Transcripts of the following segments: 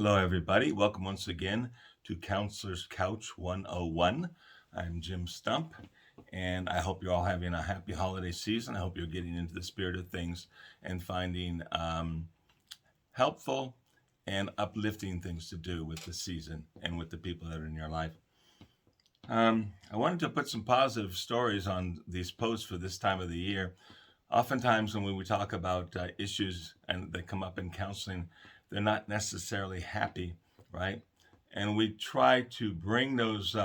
Hello, everybody. Welcome once again to Counselor's Couch 101. I'm Jim Stump, and I hope you're all having a happy holiday season. I hope you're getting into the spirit of things and finding helpful and uplifting things to do with the season and with the people that are in your life. I wanted to put some positive stories on these posts for this time of the year. Oftentimes, when we talk about issues and that come up in counseling, they're not necessarily happy, right? And we try to bring those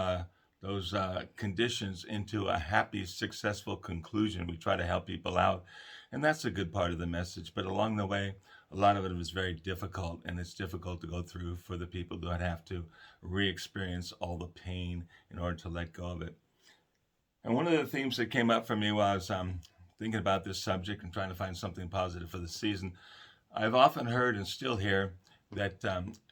conditions into a happy, successful conclusion. We try to help people out, and that's a good part of the message. But along the way, a lot of it was very difficult, and it's difficult to go through for the people that have to re-experience all the pain in order to let go of it. And one of the themes that came up for me was thinking about this subject and trying to find something positive for the season. I've often heard and still hear that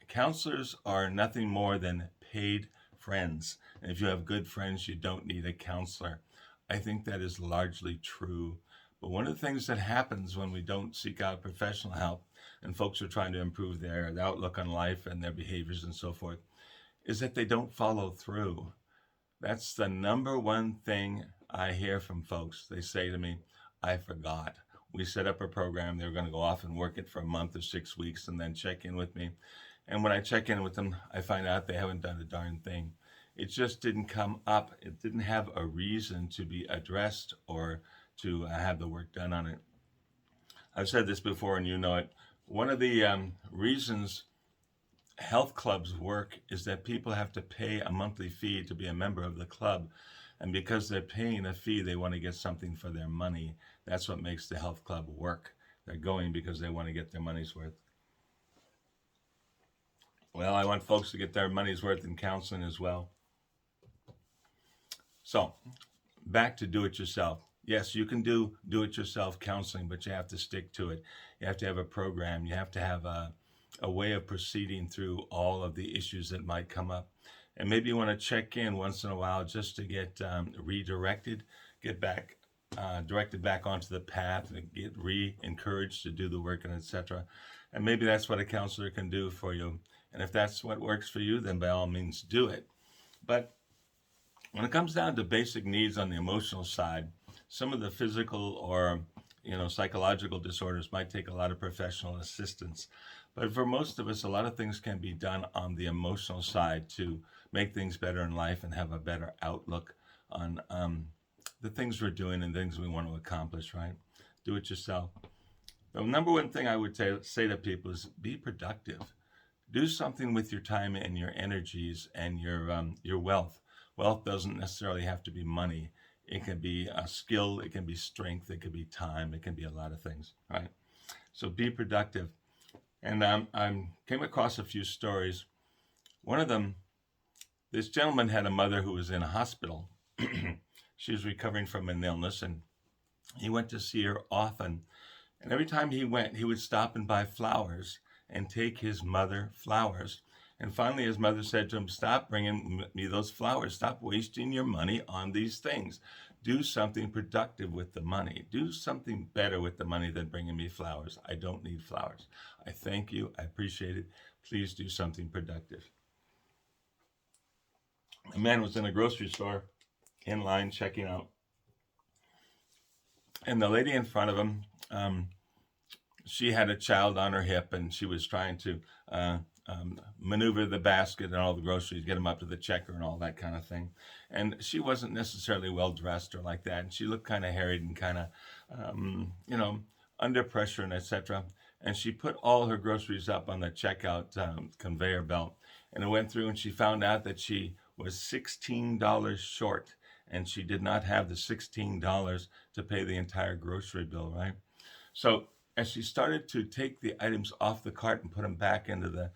counselors are nothing more than paid friends. And if you have good friends, you don't need a counselor. I think that is largely true. But one of the things that happens when we don't seek out professional help and folks are trying to improve their outlook on life and their behaviors and so forth is that they don't follow through. That's the number one thing I hear from folks. They say to me, I forgot. We set up a program. They were going to go off and work it for a month or 6 weeks and then check in with me. And when I check in with them, I find out they haven't done a darn thing. It just didn't come up. It didn't have a reason to be addressed or to have the work done on it. I've said this before and you know it. One of the reasons health clubs work is that people have to pay a monthly fee to be a member of the club. And because they're paying a fee, they want to get something for their money. That's what makes the health club work. They're going because they want to get their money's worth. Well, I want folks to get their money's worth in counseling as well. So, back to do-it-yourself. Yes, you can do it-yourself counseling, but you have to stick to it. You have to have a program. You have to have a way of proceeding through all of the issues that might come up. And maybe you want to check in once in a while just to get redirected, get back, directed back onto the path, and get re-encouraged to do the work, and etc. And maybe that's what a counselor can do for you. And if that's what works for you, then by all means do it. But when it comes down to basic needs on the emotional side, some of the physical or psychological disorders might take a lot of professional assistance. But for most of us, a lot of things can be done on the emotional side to make things better in life and have a better outlook on the things we're doing and things we want to accomplish, right? Do it yourself. The number one thing I would say to people is be productive. Do something with your time and your energies and your wealth. Wealth doesn't necessarily have to be money. It can be a skill, it can be strength, it can be time, it can be a lot of things, right? So be productive. And I came across a few stories. One of them, this gentleman had a mother who was in a hospital. She was recovering from an illness, and he went to see her often. And every time he went, he would stop and buy flowers and take his mother flowers. And finally, his mother said to him, stop bringing me those flowers. Stop wasting your money on these things. Do something productive with the money. Do something better with the money than bringing me flowers. I don't need flowers. I thank you. I appreciate it. Please do something productive. A man was in a grocery store in line checking out. And the lady in front of him, she had a child on her hip, and she was trying to maneuver the basket and all the groceries, get them up to the checker and all that kind of thing. And she wasn't necessarily well dressed or like that. And she looked kind of harried and kind of, under pressure and etc. And she put all her groceries up on the checkout conveyor belt. And it went through, and she found out that she was $16 short. And she did not have the $16 to pay the entire grocery bill, right? So as she started to take the items off the cart and put them back into the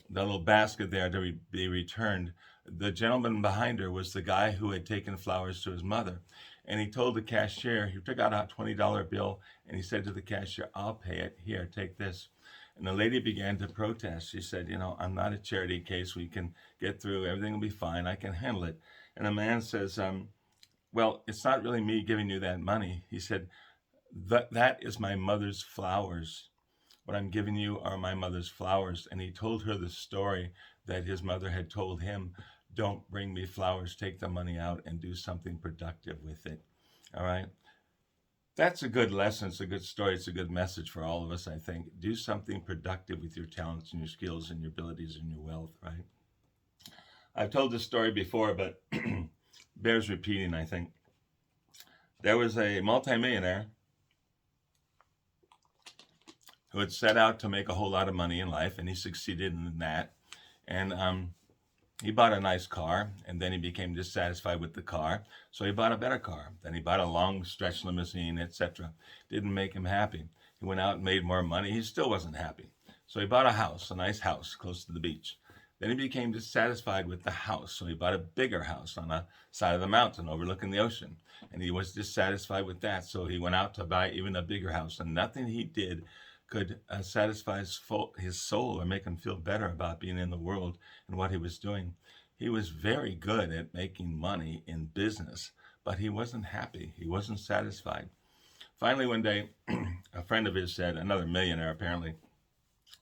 little basket there to be returned, the gentleman behind her was the guy who had taken flowers to his mother. And he told the cashier, he took out a $20 bill, and he said to the cashier, I'll pay it. Here, take this. And the lady began to protest. She said, I'm not a charity case. We can get through. Everything will be fine. I can handle it. And the man says, well, it's not really me giving you that money. He said, that is my mother's flowers. What I'm giving you are my mother's flowers. And he told her the story that his mother had told him, don't bring me flowers, take the money out and do something productive with it. All right. That's a good lesson. It's a good story. It's a good message for all of us, I think. Do something productive with your talents and your skills and your abilities and your wealth, right? I've told this story before, but bears repeating, I think. There was a multimillionaire who had set out to make a whole lot of money in life, and he succeeded in that. And he bought a nice car, and then he became dissatisfied with the car, so he bought a better car. Then he bought a long stretch limousine, etc. Didn't make him happy. He went out and made more money. He still wasn't happy. So he bought a house, a nice house close to the beach. Then he became dissatisfied with the house, so he bought a bigger house on the side of the mountain overlooking the ocean. And he was dissatisfied with that, so he went out to buy even a bigger house. And nothing he did could satisfy his soul or make him feel better about being in the world and what he was doing. He was very good at making money in business, but he wasn't happy. He wasn't satisfied. Finally, one day, a friend of his said, another millionaire apparently,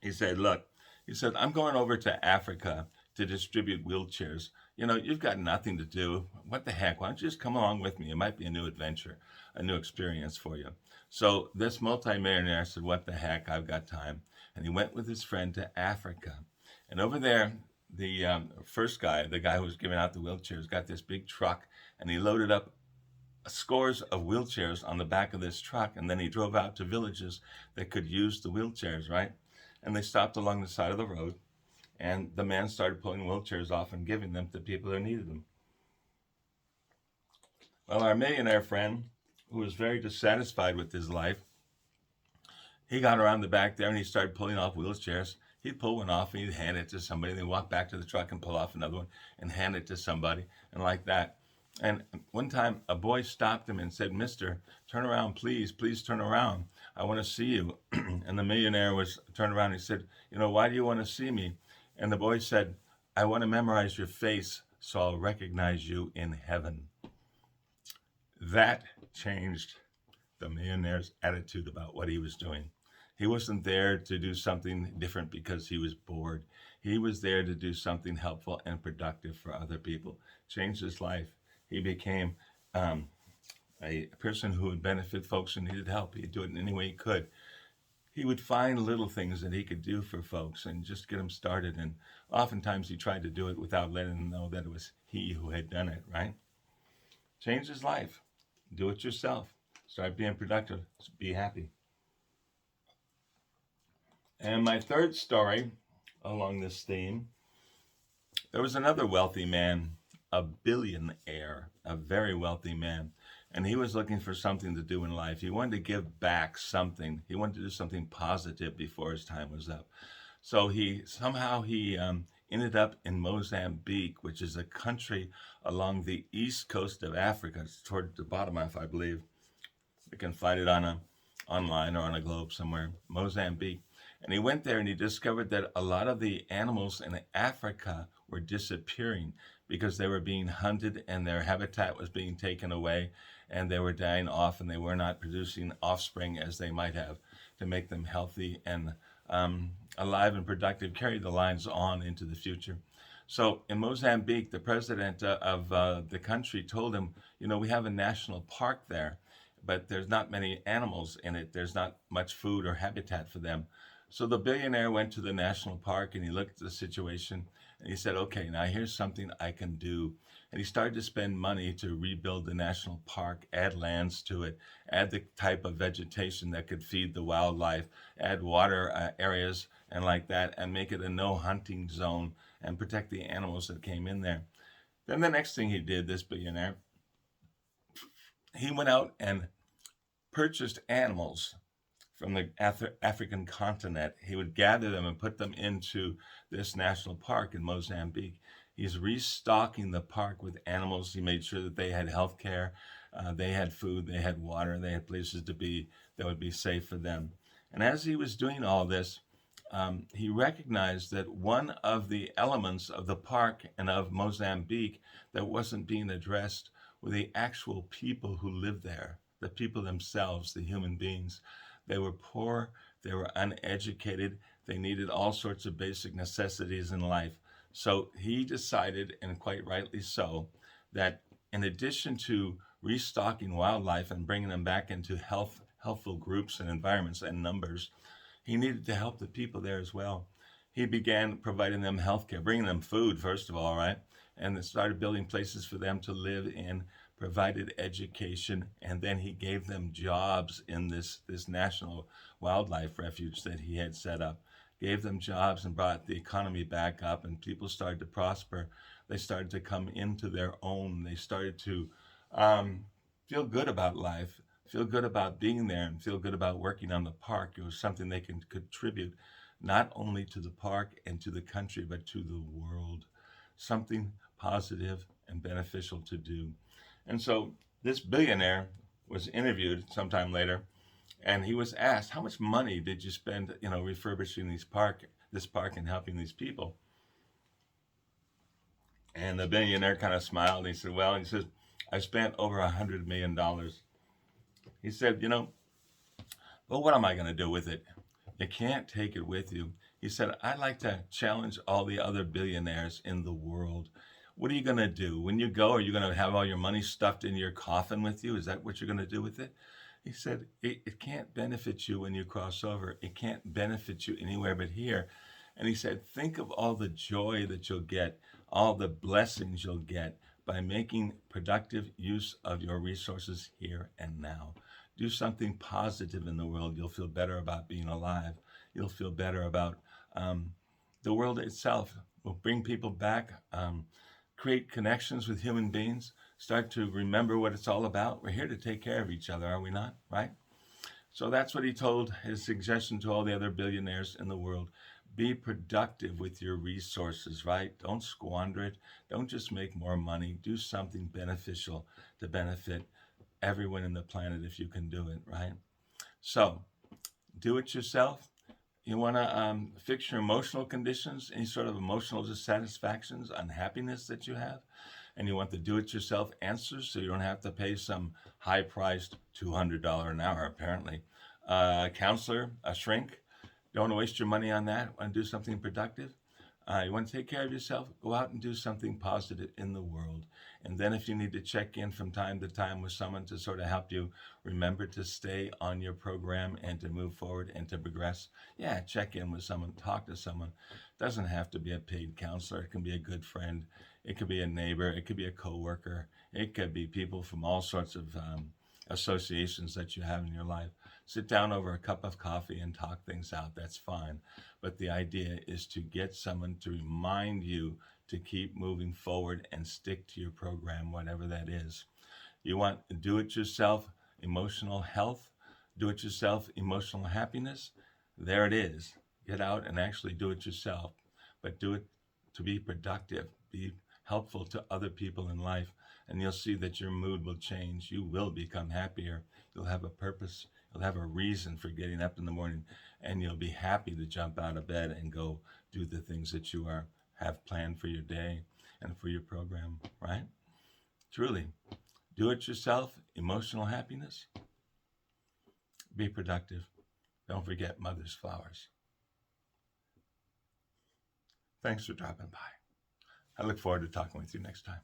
he said, look, he said, I'm going over to Africa to distribute wheelchairs. You know, you've got nothing to do. What the heck? Why don't you just come along with me? It might be a new adventure, a new experience for you. So this multimillionaire said, what the heck? I've got time. And he went with his friend to Africa. And over there, the first guy, the guy who was giving out the wheelchairs, got this big truck, and he loaded up scores of wheelchairs on the back of this truck. And then he drove out to villages that could use the wheelchairs, right? And they stopped along the side of the road, and the man started pulling wheelchairs off and giving them to people who needed them. Well, our millionaire friend, who was very dissatisfied with his life, he got around the back there and he started pulling off wheelchairs. He'd pull one off and he'd hand it to somebody. Then walk back to the truck and pull off another one and hand it to somebody, and like that. And one time a boy stopped him and said, Mister, turn around, please turn around. I want to see you. And the millionaire was turned around and he said, you know, why do you want to see me? And the boy said, I want to memorize your face so I'll recognize you in heaven. That changed the millionaire's attitude about what he was doing. He wasn't there to do something different because he was bored. He was there to do something helpful and productive for other people. Changed his life. He became a person who would benefit folks who needed help. He'd do it in any way he could. He would find little things that he could do for folks and just get them started. And oftentimes he tried to do it without letting them know that it was he who had done it, right? Change his life. Do it yourself. Start being productive. Be happy. And my third story along this theme, there was another wealthy man, a billionaire, a very wealthy man, and he was looking for something to do in life. He wanted to give back something. He wanted to do something positive before his time was up. So he ended up in Mozambique, which is a country along the east coast of Africa. It's toward the bottom half, I believe. You can find it online or on a globe somewhere. Mozambique. And he went there and he discovered that a lot of the animals in Africa were disappearing because they were being hunted and their habitat was being taken away and they were dying off and they were not producing offspring as they might have to make them healthy and alive and productive, carry the lines on into the future. So in Mozambique, the president of the country told him, you know, we have a national park there, but there's not many animals in it. There's not much food or habitat for them. So the billionaire went to the national park and he looked at the situation and he said, okay, now here's something I can do. And he started to spend money to rebuild the national park, add lands to it, add the type of vegetation that could feed the wildlife, add water areas and like that, and make it a no hunting zone and protect the animals that came in there. Then the next thing he did, this billionaire, he went out and purchased animals from the African continent. He would gather them and put them into this national park in Mozambique. He's restocking the park with animals. He made sure that they had health care, they had food, they had water, they had places to be that would be safe for them. And as he was doing all this, he recognized that one of the elements of the park and of Mozambique that wasn't being addressed were the actual people who lived there, the people themselves, the human beings. They were poor, They were uneducated. They needed all sorts of basic necessities in life. So he decided, and quite rightly so, that in addition to restocking wildlife and bringing them back into healthful groups and environments and numbers, he needed to help the people there as well. He began providing them health care, bringing them food, first of all, right? And then started building places for them to live in, provided education, and then he gave them jobs in this national wildlife refuge that he had set up. Gave them jobs and brought the economy back up, and people started to prosper. They started to come into their own. They started to feel good about life, feel good about being there, and feel good about working on the park. It was something they can contribute not only to the park and to the country, but to the world. Something positive and beneficial to do. And so this billionaire was interviewed sometime later, and he was asked, "How much money did you spend, refurbishing this park and helping these people?" And the billionaire kind of smiled and he said, "Well," he says, "I spent over $100 million." He said, "Well, what am I going to do with it? You can't take it with you." He said, "I'd like to challenge all the other billionaires in the world. What are you going to do? When you go, are you going to have all your money stuffed in your coffin with you? Is that what you're going to do with it?" He said, it can't benefit you when you cross over. It can't benefit you anywhere but here. And he said, think of all the joy that you'll get, all the blessings you'll get by making productive use of your resources here and now. Do something positive in the world. You'll feel better about being alive. You'll feel better about the world itself. Will bring people back, create connections with human beings, start to remember what it's all about. We're here to take care of each other, are we not? Right? So that's what he told his suggestion to all the other billionaires in the world. Be productive with your resources, right? Don't squander it. Don't just make more money. Do something beneficial to benefit everyone in the planet if you can do it, right? So do it yourself. You want to fix your emotional conditions, any sort of emotional dissatisfactions, unhappiness that you have, and you want the do-it-yourself answers so you don't have to pay some high-priced $200 an hour, apparently, counselor, a shrink. Don't want to waste your money on that. Want to do something productive? You want to take care of yourself? Go out and do something positive in the world. And then if you need to check in from time to time with someone to sort of help you remember to stay on your program and to move forward and to progress, yeah, check in with someone, talk to someone. It doesn't have to be a paid counselor. It can be a good friend. It could be a neighbor. It could be a coworker. It could be people from all sorts of associations that you have in your life. Sit down over a cup of coffee and talk things out. That's fine. But the idea is to get someone to remind you to keep moving forward and stick to your program, whatever that is. You want do-it-yourself emotional health, do-it-yourself emotional happiness? There it is. Get out and actually do it yourself, but do it to be productive, be helpful to other people in life, and you'll see that your mood will change. You will become happier. You'll have a purpose. You'll have a reason for getting up in the morning, and you'll be happy to jump out of bed and go do the things that you have planned for your day and for your program, right? Truly, do it yourself, emotional happiness. Be productive. Don't forget mother's flowers. Thanks for dropping by. I look forward to talking with you next time.